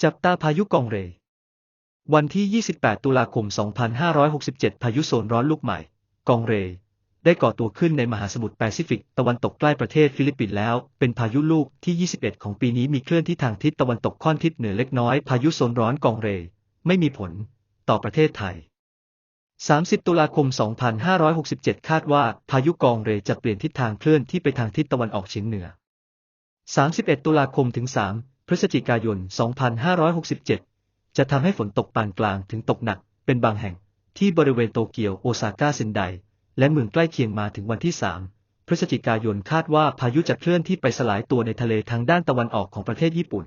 จับตาพายุกองเรวันที่ 28 ตุลาคม 2567 พายุโซนร้อนลูกใหม่ กองเรได้ก่อตัวขึ้นในมหาสมุทรแปซิฟิกตะวันตกใกล้ประเทศฟิลิปปินส์แล้ว เป็นพายุลูกที่ 21 ของปีนี้มีเคลื่อนที่ทางทิศตะวันตกค่อนทิศเหนือเล็กน้อย พายุโซนร้อนกองเรไม่มีผลต่อประเทศไทย 30 ตุลาคม 2567 คาดว่าพายุกองเรจะเปลี่ยนทิศทางเคลื่อนที่ไปทางทิศตะวันออกเฉียงเหนือ 31 ตุลาคมถึง 3 พฤศจิกายน 2567 จะทำให้ฝนตกปานกลางถึงตกหนักเป็นบางแห่งที่บริเวณโตเกียวโอซาก้าเซนไดและเมืองใกล้เคียงมาถึงวันที่ 3 พฤศจิกายนคาดว่าพายุจะเคลื่อนที่ไปสลายตัวในทะเลทางด้านตะวันออกของประเทศญี่ปุ่น